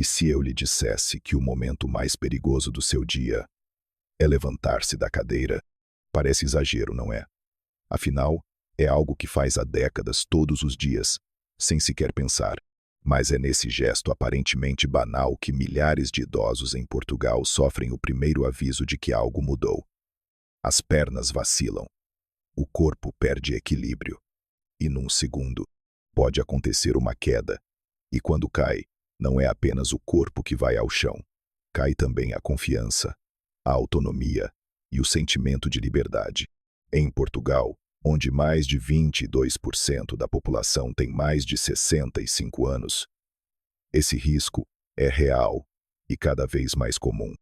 E se eu lhe dissesse que o momento mais perigoso do seu dia é levantar-se da cadeira? Parece exagero, não é? Afinal, é algo que faz há décadas todos os dias, sem sequer pensar. Mas é nesse gesto aparentemente banal que milhares de idosos em Portugal sofrem o primeiro aviso de que algo mudou. As pernas vacilam, o corpo perde equilíbrio, e num segundo, pode acontecer uma queda. E quando cai, não é apenas o corpo que vai ao chão, cai também a confiança, a autonomia e o sentimento de liberdade. Em Portugal, onde mais de 22% da população tem mais de 65 anos, esse risco é real e cada vez mais comum.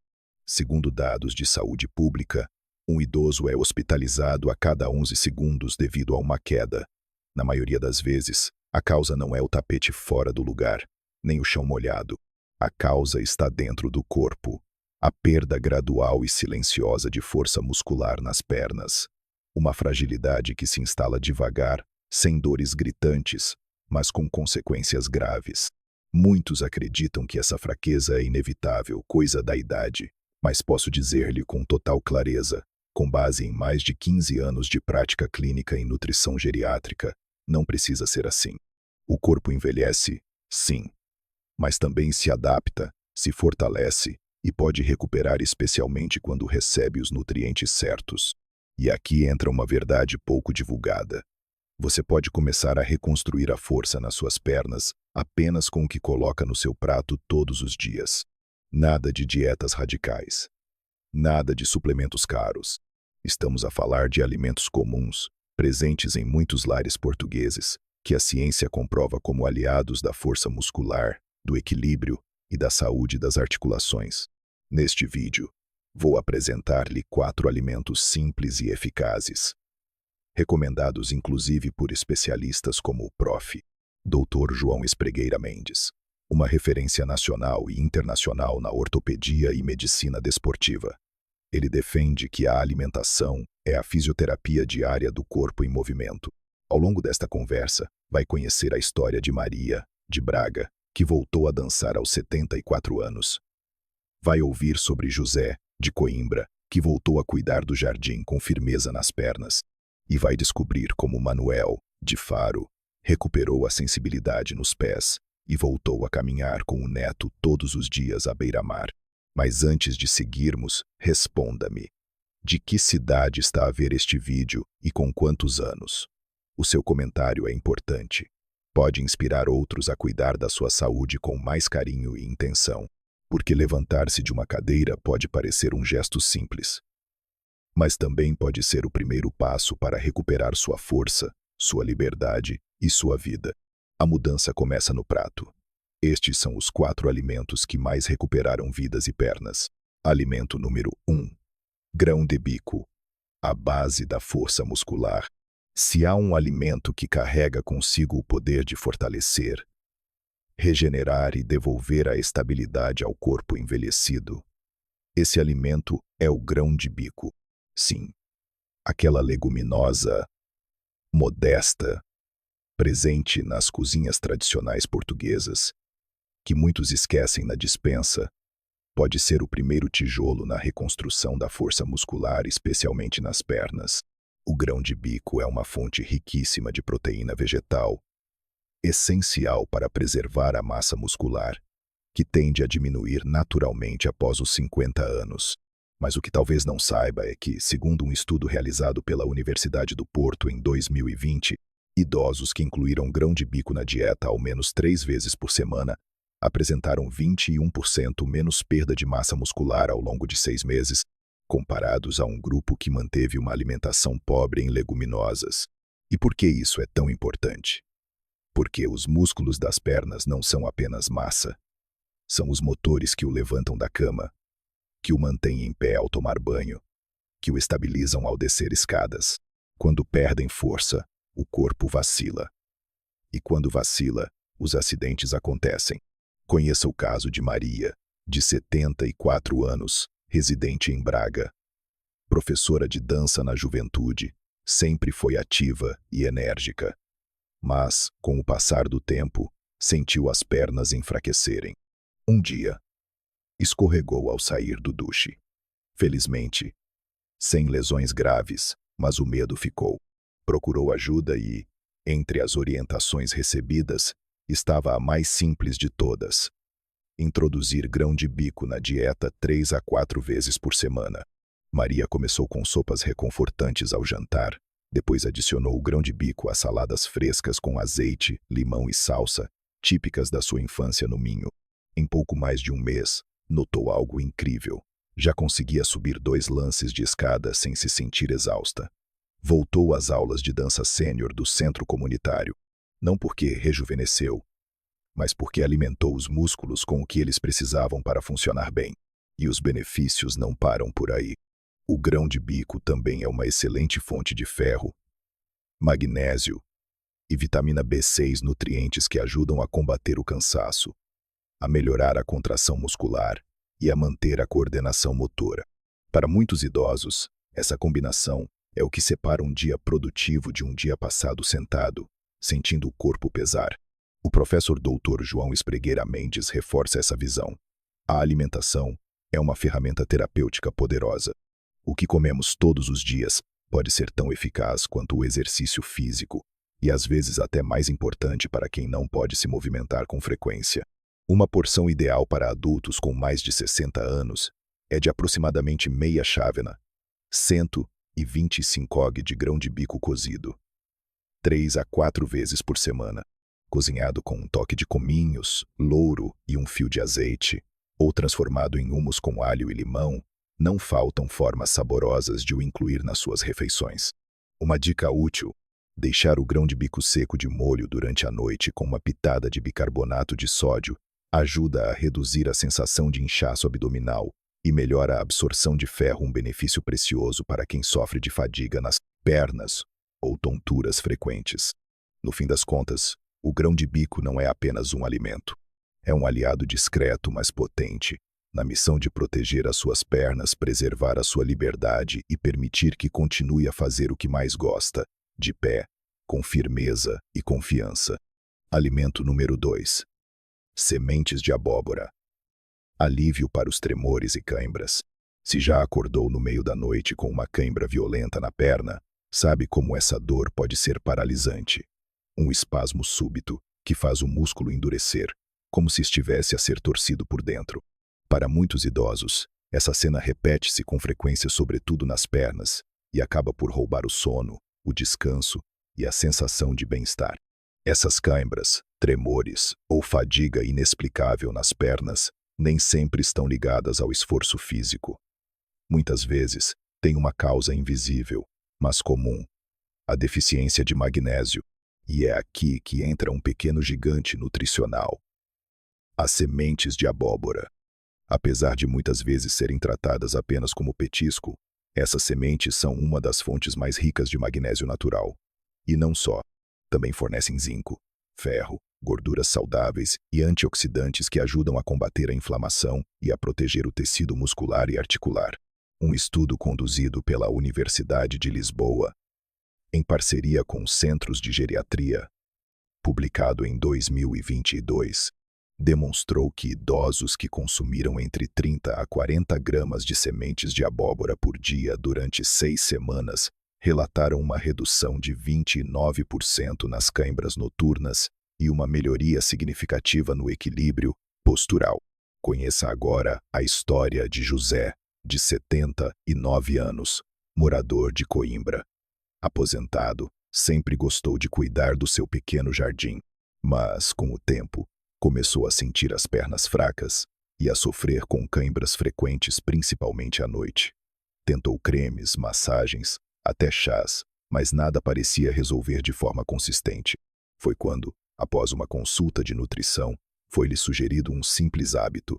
Segundo dados de saúde pública, um idoso é hospitalizado a cada 11 segundos devido a uma queda. Na maioria das vezes, a causa não é o tapete fora do lugar, nem o chão molhado. A causa está dentro do corpo. A perda gradual e silenciosa de força muscular nas pernas. Uma fragilidade que se instala devagar, sem dores gritantes, mas com consequências graves. Muitos acreditam que essa fraqueza é inevitável, coisa da idade, mas posso dizer-lhe com total clareza, com base em mais de 15 anos de prática clínica em nutrição geriátrica, não precisa ser assim. O corpo envelhece, sim, mas também se adapta, se fortalece e pode recuperar especialmente quando recebe os nutrientes certos. E aqui entra uma verdade pouco divulgada. Você pode começar a reconstruir a força nas suas pernas apenas com o que coloca no seu prato todos os dias. Nada de dietas radicais. Nada de suplementos caros. Estamos a falar de alimentos comuns, presentes em muitos lares portugueses, que a ciência comprova como aliados da força muscular, do equilíbrio e da saúde das articulações. Neste vídeo, vou apresentar-lhe 4 alimentos simples e eficazes, recomendados inclusive por especialistas como o Prof. Dr. João Espregueira Mendes, uma referência nacional e internacional na ortopedia e medicina desportiva. Ele defende que a alimentação é a fisioterapia diária do corpo em movimento. Ao longo desta conversa, vai conhecer a história de Maria, de Braga, que voltou a dançar aos 74 anos. Vai ouvir sobre José, de Coimbra, que voltou a cuidar do jardim com firmeza nas pernas. E vai descobrir como Manuel, de Faro, recuperou a sensibilidade nos pés e voltou a caminhar com o neto todos os dias à beira-mar. Mas antes de seguirmos, responda-me. De que cidade está a ver este vídeo e com quantos anos? O seu comentário é importante. Pode inspirar outros a cuidar da sua saúde com mais carinho e intenção. Porque levantar-se de uma cadeira pode parecer um gesto simples, mas também pode ser o primeiro passo para recuperar sua força, sua liberdade e sua vida. A mudança começa no prato. Estes são os 4 alimentos que mais recuperaram vidas e pernas. Alimento número 1. Grão de bico. A base da força muscular. Se há um alimento que carrega consigo o poder de fortalecer, regenerar e devolver a estabilidade ao corpo envelhecido, esse alimento é o grão de bico. Sim, aquela leguminosa, modesta, presente nas cozinhas tradicionais portuguesas, que muitos esquecem na despensa, pode ser o primeiro tijolo na reconstrução da força muscular, especialmente nas pernas. O grão de bico é uma fonte riquíssima de proteína vegetal, essencial para preservar a massa muscular, que tende a diminuir naturalmente após os 50 anos. Mas o que talvez não saiba é que, segundo um estudo realizado pela Universidade do Porto em 2020, idosos que incluíram grão de bico na dieta ao menos 3 vezes por semana apresentaram 21% menos perda de massa muscular ao longo de 6 meses, comparados a um grupo que manteve uma alimentação pobre em leguminosas. E por que isso é tão importante? Porque os músculos das pernas não são apenas massa. São os motores que o levantam da cama, que o mantêm em pé ao tomar banho, que o estabilizam ao descer escadas. Quando perdem força, o corpo vacila. E quando vacila, os acidentes acontecem. Conheça o caso de Maria, de 74 anos, residente em Braga. Professora de dança na juventude, sempre foi ativa e enérgica. Mas, com o passar do tempo, sentiu as pernas enfraquecerem. Um dia, escorregou ao sair do duche. Felizmente, sem lesões graves, mas o medo ficou. Procurou ajuda e, entre as orientações recebidas, estava a mais simples de todas: introduzir grão de bico na dieta 3 a 4 vezes por semana. Maria começou com sopas reconfortantes ao jantar, depois adicionou o grão de bico a saladas frescas com azeite, limão e salsa, típicas da sua infância no Minho. Em pouco mais de um mês, notou algo incrível. Já conseguia subir 2 lances de escada sem se sentir exausta. Voltou às aulas de dança sênior do centro comunitário, não porque rejuvenesceu, mas porque alimentou os músculos com o que eles precisavam para funcionar bem. E os benefícios não param por aí. O grão de bico também é uma excelente fonte de ferro, magnésio e vitamina B6, nutrientes que ajudam a combater o cansaço, a melhorar a contração muscular e a manter a coordenação motora. Para muitos idosos, essa combinação é o que separa um dia produtivo de um dia passado sentado, sentindo o corpo pesar. O professor Dr. João Espregueira Mendes reforça essa visão. A alimentação é uma ferramenta terapêutica poderosa. O que comemos todos os dias pode ser tão eficaz quanto o exercício físico, e às vezes até mais importante para quem não pode se movimentar com frequência. Uma porção ideal para adultos com mais de 60 anos é de aproximadamente meia chávena, 125 g de grão de bico cozido, 3 a 4 vezes por semana, cozinhado com um toque de cominhos, louro e um fio de azeite, ou transformado em hummus com alho e limão. Não faltam formas saborosas de o incluir nas suas refeições. Uma dica útil: deixar o grão de bico seco de molho durante a noite com uma pitada de bicarbonato de sódio ajuda a reduzir a sensação de inchaço abdominal e melhora a absorção de ferro, um benefício precioso para quem sofre de fadiga nas pernas ou tonturas frequentes. No fim das contas, o grão de bico não é apenas um alimento. É um aliado discreto, mas potente, na missão de proteger as suas pernas, preservar a sua liberdade e permitir que continue a fazer o que mais gosta, de pé, com firmeza e confiança. Alimento número 2. Sementes de abóbora. Alívio para os tremores e cãibras. Se já acordou no meio da noite com uma cãibra violenta na perna, sabe como essa dor pode ser paralisante. Um espasmo súbito que faz o músculo endurecer, como se estivesse a ser torcido por dentro. Para muitos idosos, essa cena repete-se com frequência, sobretudo nas pernas, e acaba por roubar o sono, o descanso e a sensação de bem-estar. Essas cãibras, tremores ou fadiga inexplicável nas pernas nem sempre estão ligadas ao esforço físico. Muitas vezes, têm uma causa invisível, mas comum: a deficiência de magnésio. E é aqui que entra um pequeno gigante nutricional: as sementes de abóbora. Apesar de muitas vezes serem tratadas apenas como petisco, essas sementes são uma das fontes mais ricas de magnésio natural. E não só. Também fornecem zinco, ferro, gorduras saudáveis e antioxidantes que ajudam a combater a inflamação e a proteger o tecido muscular e articular. Um estudo conduzido pela Universidade de Lisboa, em parceria com centros de geriatria, publicado em 2022, demonstrou que idosos que consumiram entre 30 a 40 gramas de sementes de abóbora por dia durante 6 semanas relataram uma redução de 29% nas cãibras noturnas e uma melhoria significativa no equilíbrio postural. Conheça agora a história de José, de 79 anos, morador de Coimbra. Aposentado, sempre gostou de cuidar do seu pequeno jardim, mas, com o tempo, começou a sentir as pernas fracas e a sofrer com cãibras frequentes, principalmente à noite. Tentou cremes, massagens, até chás, mas nada parecia resolver de forma consistente. Foi quando, após uma consulta de nutrição, foi-lhe sugerido um simples hábito: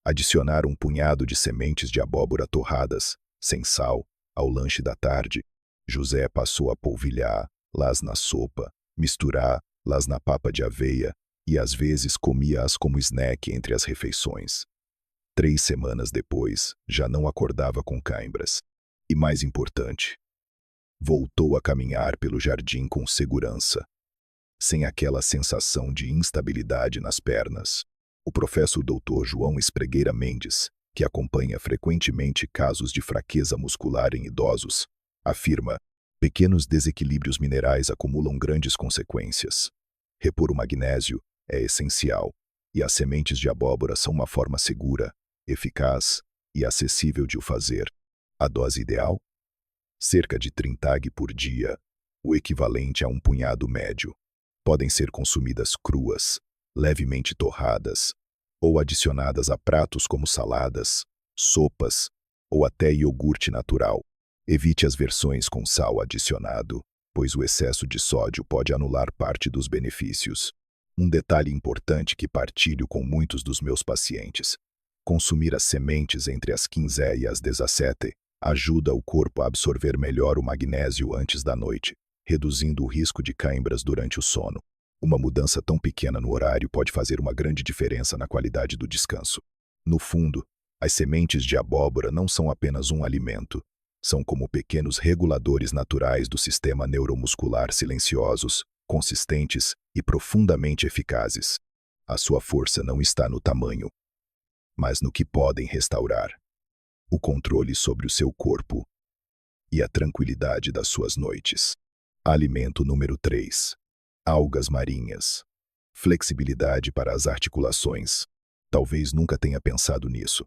adicionar um punhado de sementes de abóbora torradas, sem sal, ao lanche da tarde. José passou a polvilhá-las na sopa, misturar-las na papa de aveia e às vezes comia-as como snack entre as refeições. 3 semanas depois, já não acordava com cãibras. E mais importante, voltou a caminhar pelo jardim com segurança, sem aquela sensação de instabilidade nas pernas. O professor Dr. João Espregueira Mendes, que acompanha frequentemente casos de fraqueza muscular em idosos, afirma: pequenos desequilíbrios minerais acumulam grandes consequências. Repor o magnésio é essencial, e as sementes de abóbora são uma forma segura, eficaz e acessível de o fazer. A dose ideal? Cerca de 30 mg por dia, o equivalente a um punhado médio. Podem ser consumidas cruas, levemente torradas, ou adicionadas a pratos como saladas, sopas ou até iogurte natural. Evite as versões com sal adicionado, pois o excesso de sódio pode anular parte dos benefícios. Um detalhe importante que partilho com muitos dos meus pacientes: consumir as sementes entre as 15 e as 17 ajuda o corpo a absorver melhor o magnésio antes da noite, reduzindo o risco de cãibras durante o sono. Uma mudança tão pequena no horário pode fazer uma grande diferença na qualidade do descanso. No fundo, as sementes de abóbora não são apenas um alimento, são como pequenos reguladores naturais do sistema neuromuscular silenciosos, consistentes e profundamente eficazes. A sua força não está no tamanho, mas no que podem restaurar: o controle sobre o seu corpo e a tranquilidade das suas noites. Alimento número 3. Algas marinhas. Flexibilidade para as articulações. Talvez nunca tenha pensado nisso,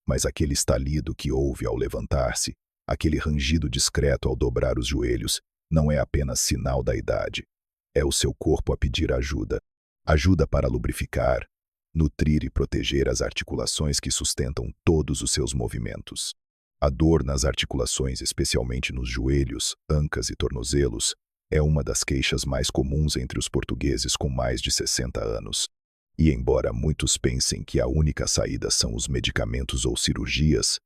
mas aquele estalido que ouve ao levantar-se, aquele rangido discreto ao dobrar os joelhos, não é apenas sinal da idade. É o seu corpo a pedir ajuda. Ajuda para lubrificar, nutrir e proteger as articulações que sustentam todos os seus movimentos. A dor nas articulações, especialmente nos joelhos, ancas e tornozelos, é uma das queixas mais comuns entre os portugueses com mais de 60 anos. E embora muitos pensem que a única saída são os medicamentos ou cirurgias,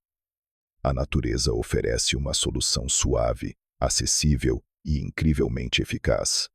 a natureza oferece uma solução suave, acessível e incrivelmente eficaz.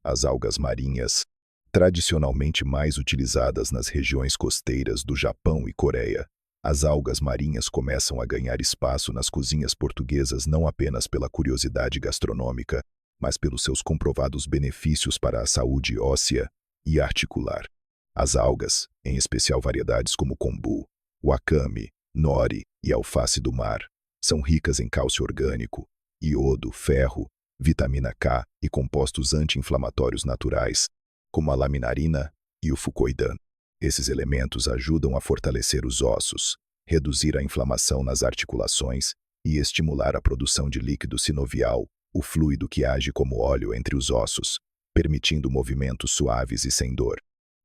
As algas marinhas, tradicionalmente mais utilizadas nas regiões costeiras do Japão e Coreia, as algas marinhas começam a ganhar espaço nas cozinhas portuguesas não apenas pela curiosidade gastronômica, mas pelos seus comprovados benefícios para a saúde óssea e articular. As algas, em especial variedades como kombu, wakame, nori e alface do mar, são ricas em cálcio orgânico, iodo, ferro, vitamina K e compostos anti-inflamatórios naturais, como a laminarina e o fucoidan. Esses elementos ajudam a fortalecer os ossos, reduzir a inflamação nas articulações e estimular a produção de líquido sinovial, o fluido que age como óleo entre os ossos, permitindo movimentos suaves e sem dor.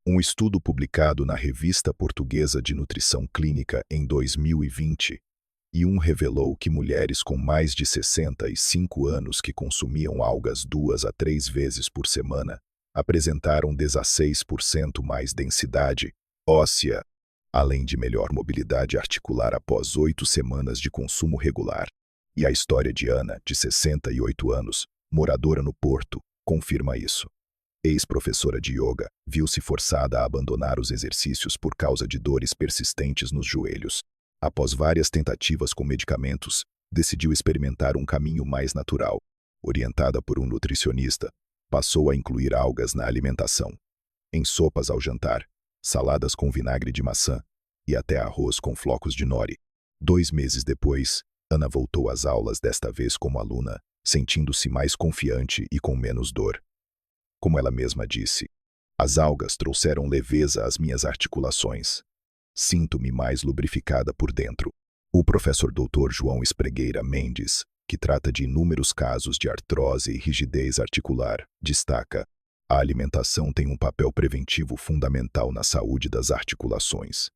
Um estudo publicado na Revista Portuguesa de Nutrição Clínica em 2021 revelou que mulheres com mais de 65 anos que consumiam algas 2 a 3 vezes por semana apresentaram 16% mais densidade óssea, além de melhor mobilidade articular após 8 semanas de consumo regular. E a história de Ana, de 68 anos, moradora no Porto, confirma isso. Ex-professora de yoga, viu-se forçada a abandonar os exercícios por causa de dores persistentes nos joelhos. Após várias tentativas com medicamentos, decidiu experimentar um caminho mais natural. Orientada por um nutricionista, passou a incluir algas na alimentação. Em sopas ao jantar, saladas com vinagre de maçã e até arroz com flocos de nori. 2 meses depois, Ana voltou às aulas, desta vez como aluna, sentindo-se mais confiante e com menos dor. Como ela mesma disse: as algas trouxeram leveza às minhas articulações. Sinto-me mais lubrificada por dentro. O professor Dr. João Espregueira Mendes, que trata de inúmeros casos de artrose e rigidez articular, destaca: a alimentação tem um papel preventivo fundamental na saúde das articulações.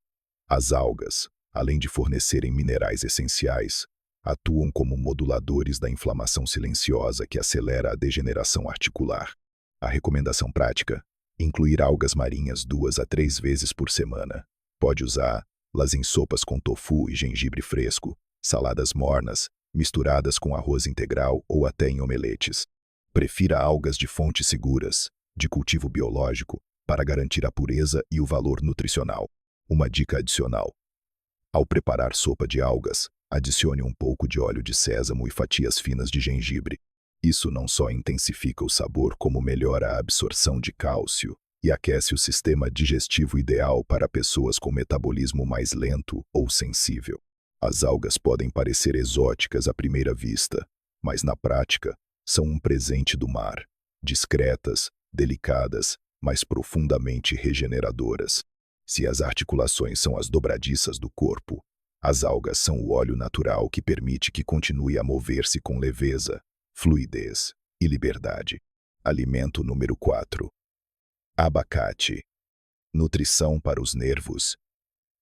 As algas, além de fornecerem minerais essenciais, atuam como moduladores da inflamação silenciosa que acelera a degeneração articular. A recomendação prática: incluir algas marinhas 2 a 3 vezes por semana. Pode usá-las em sopas com tofu e gengibre fresco, saladas mornas, misturadas com arroz integral ou até em omeletes. Prefira algas de fontes seguras, de cultivo biológico, para garantir a pureza e o valor nutricional. Uma dica adicional: ao preparar sopa de algas, adicione um pouco de óleo de sésamo e fatias finas de gengibre. Isso não só intensifica o sabor, como melhora a absorção de cálcio e aquece o sistema digestivo ideal para pessoas com metabolismo mais lento ou sensível. As algas podem parecer exóticas à primeira vista, mas na prática são um presente do mar, discretas, delicadas, mas profundamente regeneradoras. Se as articulações são as dobradiças do corpo, as algas são o óleo natural que permite que continue a mover-se com leveza, fluidez e liberdade. Alimento número 4. Abacate. Nutrição para os nervos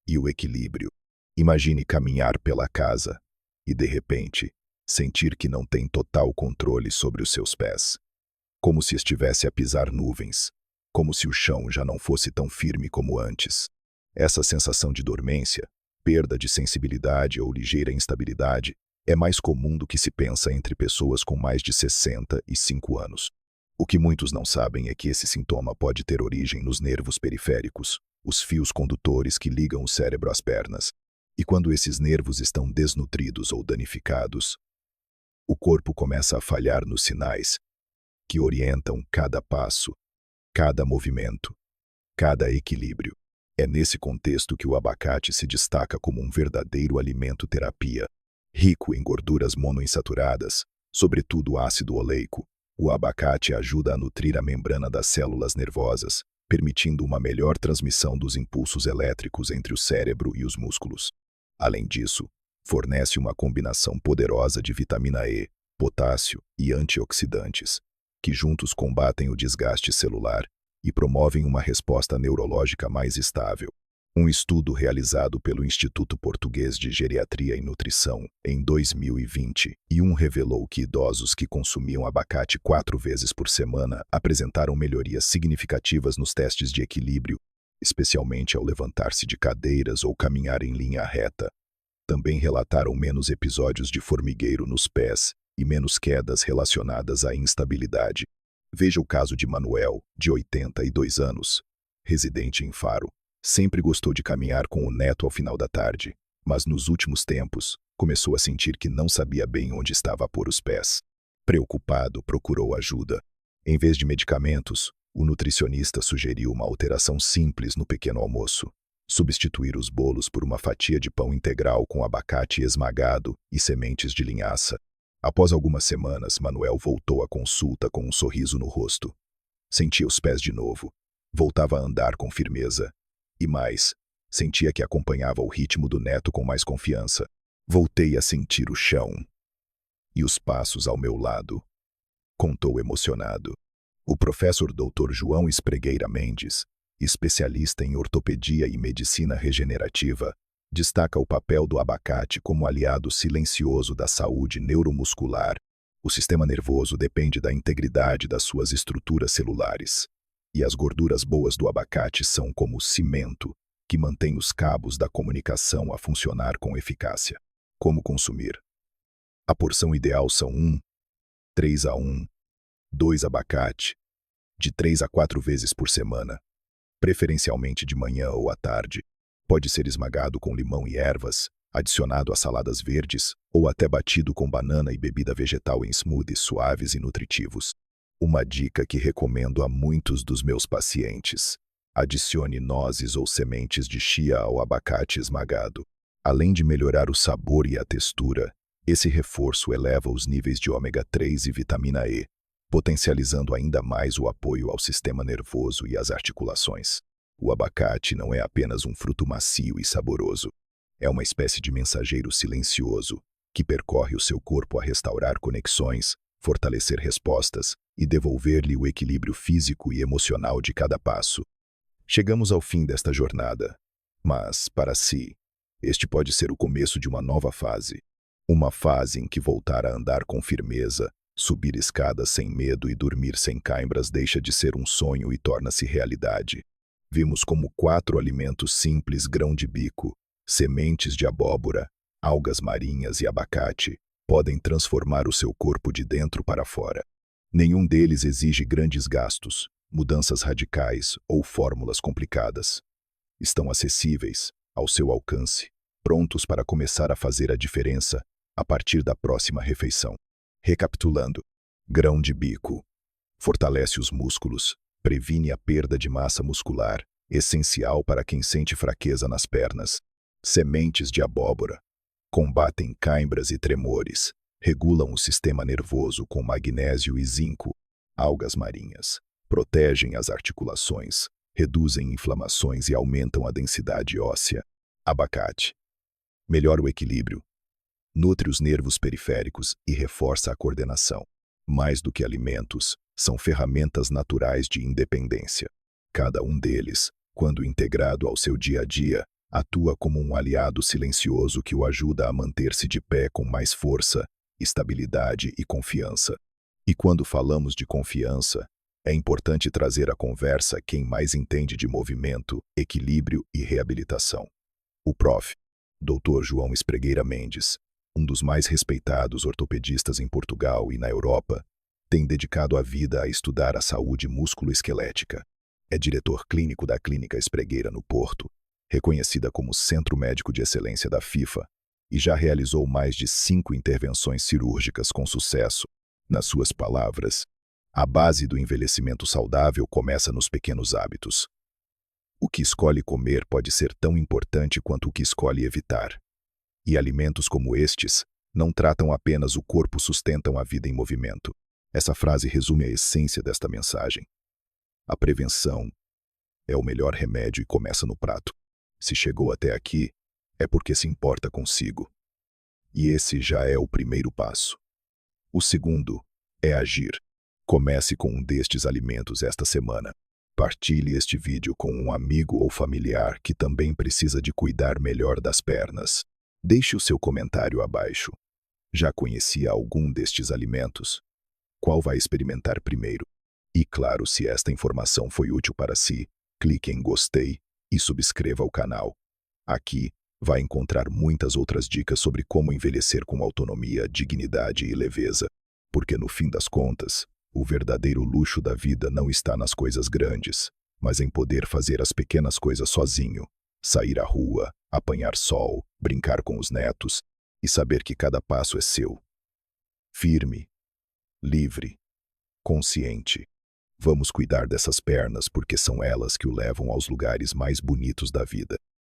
e o equilíbrio. Imagine caminhar pela casa e, de repente, sentir que não tem total controle sobre os seus pés. Como se estivesse a pisar nuvens, como se o chão já não fosse tão firme como antes. Essa sensação de dormência, perda de sensibilidade ou ligeira instabilidade é mais comum do que se pensa entre pessoas com mais de 65 anos. O que muitos não sabem é que esse sintoma pode ter origem nos nervos periféricos, os fios condutores que ligam o cérebro às pernas. E quando esses nervos estão desnutridos ou danificados, o corpo começa a falhar nos sinais que orientam cada passo, cada movimento, cada equilíbrio. É nesse contexto que o abacate se destaca como um verdadeiro alimento-terapia. Rico em gorduras monoinsaturadas, sobretudo ácido oleico, o abacate ajuda a nutrir a membrana das células nervosas, permitindo uma melhor transmissão dos impulsos elétricos entre o cérebro e os músculos. Além disso, fornece uma combinação poderosa de vitamina E, potássio e antioxidantes, que juntos combatem o desgaste celular e promovem uma resposta neurológica mais estável. Um estudo realizado pelo Instituto Português de Geriatria e Nutrição em 2021 revelou que idosos que consumiam abacate 4 vezes por semana apresentaram melhorias significativas nos testes de equilíbrio, especialmente ao levantar-se de cadeiras ou caminhar em linha reta. Também relataram menos episódios de formigueiro nos pés e menos quedas relacionadas à instabilidade. Veja o caso de Manuel, de 82 anos, residente em Faro. Sempre gostou de caminhar com o neto ao final da tarde, mas nos últimos tempos começou a sentir que não sabia bem onde estava a pôr os pés. Preocupado, procurou ajuda. Em vez de medicamentos, o nutricionista sugeriu uma alteração simples no pequeno almoço: substituir os bolos por uma fatia de pão integral com abacate esmagado e sementes de linhaça. Após algumas semanas, Manuel voltou à consulta com um sorriso no rosto. Sentia os pés de novo, voltava a andar com firmeza. E mais, sentia que acompanhava o ritmo do neto com mais confiança. Voltei a sentir o chão e os passos ao meu lado, contou emocionado. O professor Dr. João Espregueira Mendes, especialista em ortopedia e medicina regenerativa, destaca o papel do abacate como aliado silencioso da saúde neuromuscular. O sistema nervoso depende da integridade das suas estruturas celulares. E as gorduras boas do abacate são como cimento, que mantém os cabos da comunicação a funcionar com eficácia. Como consumir? A porção ideal são 3:1, 2 abacate, de 3 a 4 vezes por semana, preferencialmente de manhã ou à tarde. Pode ser esmagado com limão e ervas, adicionado a saladas verdes, ou até batido com banana e bebida vegetal em smoothies suaves e nutritivos. Uma dica que recomendo a muitos dos meus pacientes: adicione nozes ou sementes de chia ao abacate esmagado. Além de melhorar o sabor e a textura, esse reforço eleva os níveis de ômega 3 e vitamina E, potencializando ainda mais o apoio ao sistema nervoso e às articulações. O abacate não é apenas um fruto macio e saboroso. É uma espécie de mensageiro silencioso que percorre o seu corpo a restaurar conexões, fortalecer respostas e devolver-lhe o equilíbrio físico e emocional de cada passo. Chegamos ao fim desta jornada, mas, para si, este pode ser o começo de uma nova fase. Uma fase em que voltar a andar com firmeza, subir escadas sem medo e dormir sem cãibras deixa de ser um sonho e torna-se realidade. Vimos como 4 alimentos simples: grão de bico, sementes de abóbora, algas marinhas e abacate, podem transformar o seu corpo de dentro para fora. Nenhum deles exige grandes gastos, mudanças radicais ou fórmulas complicadas. Estão acessíveis, ao seu alcance, prontos para começar a fazer a diferença a partir da próxima refeição. Recapitulando: grão de bico fortalece os músculos, Previne a perda de massa muscular, essencial para quem sente fraqueza nas pernas. Sementes de abóbora. Combatem cãibras e tremores. Regulam o sistema nervoso com magnésio e zinco. Algas marinhas. Protegem as articulações, reduzem inflamações e aumentam a densidade óssea. Abacate. Melhora o equilíbrio. Nutre os nervos periféricos e reforça a coordenação. Mais do que alimentos, são ferramentas naturais de independência. Cada um deles, quando integrado ao seu dia a dia, atua como um aliado silencioso que o ajuda a manter-se de pé com mais força, estabilidade e confiança. E quando falamos de confiança, é importante trazer à conversa quem mais entende de movimento, equilíbrio e reabilitação. O Prof. Dr. João Espregueira Mendes, um dos mais respeitados ortopedistas em Portugal e na Europa, tem dedicado a vida a estudar a saúde músculo-esquelética. É diretor clínico da Clínica Espregueira no Porto, reconhecida como Centro Médico de Excelência da FIFA, e já realizou mais de 5 intervenções cirúrgicas com sucesso. Nas suas palavras, a base do envelhecimento saudável começa nos pequenos hábitos. O que escolhe comer pode ser tão importante quanto o que escolhe evitar. E alimentos como estes não tratam apenas o corpo, sustentam a vida em movimento. Essa frase resume a essência desta mensagem. A prevenção é o melhor remédio e começa no prato. Se chegou até aqui, é porque se importa consigo. E esse já é o primeiro passo. O segundo é agir. Comece com um destes alimentos esta semana. Partilhe este vídeo com um amigo ou familiar que também precisa de cuidar melhor das pernas. Deixe o seu comentário abaixo. Já conhecia algum destes alimentos? Qual vai experimentar primeiro? E claro, se esta informação foi útil para si, clique em gostei e subscreva o canal. Aqui vai encontrar muitas outras dicas sobre como envelhecer com autonomia, dignidade e leveza. Porque no fim das contas, o verdadeiro luxo da vida não está nas coisas grandes, mas em poder fazer as pequenas coisas sozinho. Sair à rua, apanhar sol, brincar com os netos e saber que cada passo é seu. Firme, livre, consciente. Vamos cuidar dessas pernas porque são elas que o levam aos lugares mais bonitos da vida.